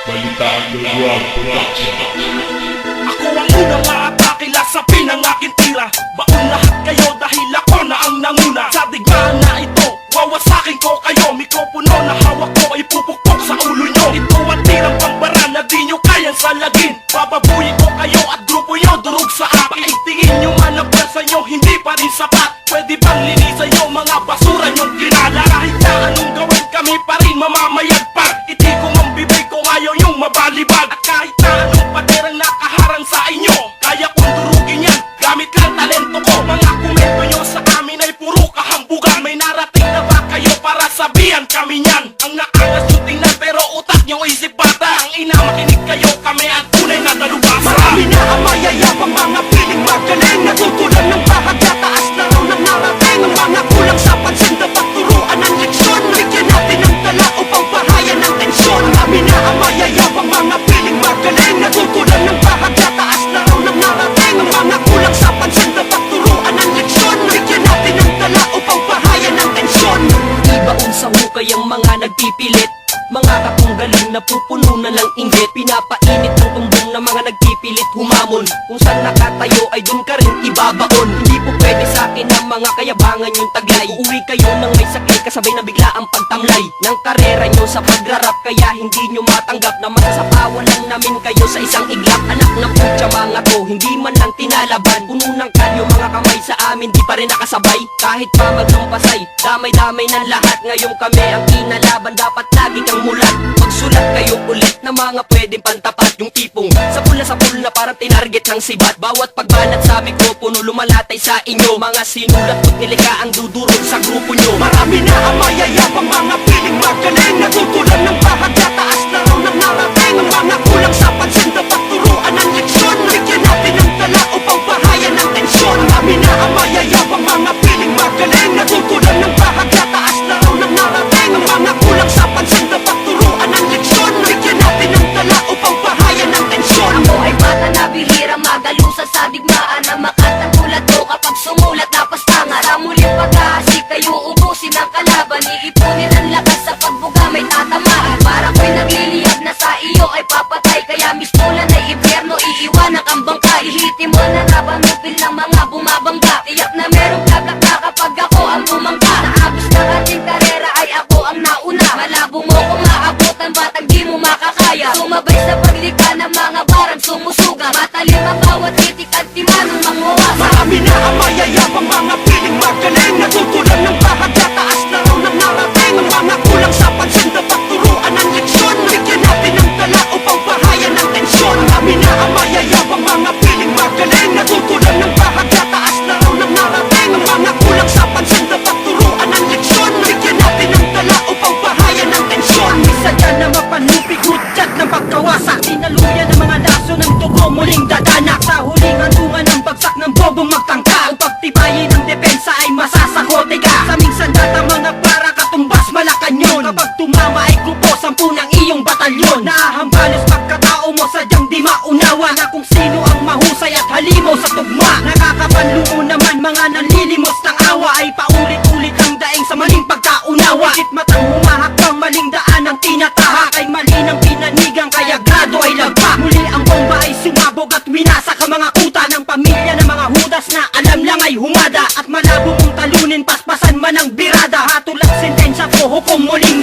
Balitaan The Rob Production. Ako ang unang aatake, lasapin ang aking tira. Baon lahat kayo dahil ako na ang nanguna. Sa digmaan na ito, wawasakin ko kayo. Mikropono na hawak ko ay pupukpok sa ulo nyo. Ito ang tirang pambara na di nyo kayang salagin. Bababuyin ko kayo at grupo nyo durog sa akin. Tingin nyo man ang pwersa nyo, hindi pa rin sapat. Pwede bang linisan nyo mga basura nyong kinala? Kahit na anong gawin, kami pa rin mamamayagpag. Itikong ang bibig ko, ayaw nyong mabalibag. At kahit na anong paderang nakaharang sa inyo, kaya kong durugin yan, gamit lang talento ko. Mga komento nyo sa amin ay puro kahambugan. May narating na ba kayo para sabihan kami nyan? Ang naangas yung tingnan pero utak nyo isip bata. Ang ina makinig kayo, kami ang tunay na dalubasa. Marami na ang mayayabang mga piling magaling. Natutulan ng bahagya, taas na raw ng narating. Ang mga kulang sa pansin, dapat turuan ng leksyon. Bigyan natin ng tala upang pahayan ng tensyon. Marami na ang mayayabang mga piling magaling. Natutulan ng bahagya, taas na raw ng narating. Ang mga kulang sa pansin, dapat turuan ng leksyon. Bigyan natin ng tala upang pahayan ng tensyon. Ibaon sa hukay ang mga nagpipilit, mga katunggaling na pupuno na lang inggit. Pinapainit ng tumbong na mga nagpipilit humamon. Kung saan nakatayo ay dun ka rin ibabaon. Hindi po pwede sa akin ang mga kayabangan yung taglay. Uuwi kayo nang may sakit kasabay na bigla ang pagtamlay ng karera nyo sa pagrarap. Kaya hindi nyo matanggap na masasapawan lang namin kayo sa isang iglap. Anak ng putya mga to, hindi man lang tinalaban. Puno ng kalyo mga kamay sa amin, di pa rin nakasabay. Kahit pa maglumpasay, damay-damay ng lahat. Ngayon kami ang kinalaban, dapat lagi kang mulat. Magsulat kayo ulit na mga pwedeng pantapat. Yung tipong sa pula na parang tinarget ng sibat. Bawat pagbanat sa mikropono lumalatay sa inyo. Mga sinulat at nilika ang dudurog sa grupo nyo. Marami na ang mayayabang mga piling magaling. Natutulan ng bahagya, taas na raw ng narating. Ang mga kulang sa pansin, dapat turuan ng leksyon. Bigyan natin ng tala upang pahayan ng tensyon. Marami na ang mayayabang mga piling magaling. Natutulan ng bahagya, taas na raw ng narating. Ang mga kulang sa pansin, dapat turuan ng leksyon. Bigyan natin ng tala upang pahayan ng tensyon. Ako ay bata na bihira, magalusa sa digmaan. Na makatang tulad ko kapag sumulat na pastangan. Sa muling pag-aasik kayo ubusin ang kalaban. Iipunin ang lakas sa pagbuga may tatamaan. Para ko'y nagliliyab na sa iyo ay papatay. Kaya mismulan ay ibyerno, iiwanan kang bangkay. Ihitin mo na nabanupil ng mga bumabangga. Tiyak na merong taglak na kapag ako ang bumangga. Naabos ng ating karera ay ako ang nauna. Malabo mo kung maabutan batang di mo makakaya. Sumabay sa paglikha ng mga barang sumusuga. Matalim ang bawat titik at timanong mangwawasak. Marami na ang mayayabang mga piling magaling. Natutulan ng bahagya, taas na raw ng narating. Ang mga kulang sa pansin, dapat turuan ng leksyon. Bigyan natin ng tala upang pahayan ng tensyon. Marami na ang mayayabang mga piling magaling. Natutulan ng bahagya, taas na raw ng narating. Ang mga kulang sa pansin, dapat turuan ng leksyon. Bigyan natin ng tala upang pahayan ng tensyon. Isa dyan na mapanupig, hutyak ng pagkawasak. Tinaluyan ng mga laso ng dugo, muling dadanak. Sa huling handungan ng bagsak ng bobong magtangka. Ang pagtibayin ng depensa ay masasakote ka. Sa minsan data mga para katumbas malakanyon. Kapag tumama ay grupo, 10 ng iyong batalyon. Nahahambalos pagkatao mo, sadyang di maunawa na kung sino ang mahusay at halimaw sa tugma. Nakakapanlumo naman mga nanlilimos ng awa. Ay paulit-ulit ang daing sa maling pagkaunawa. Ikit matang humahakbang maling daan ang tinatahak. Ay mali ng pinanigang kaya grado ay lagpak. Muli ang bomba ay sumabog at winasak ang mga kuta ng pamilya ng mga hudas na alam lang ay humada. At malabo mong talunin, paspasan man ang birada. Hatol at sentensya ko, hukom muling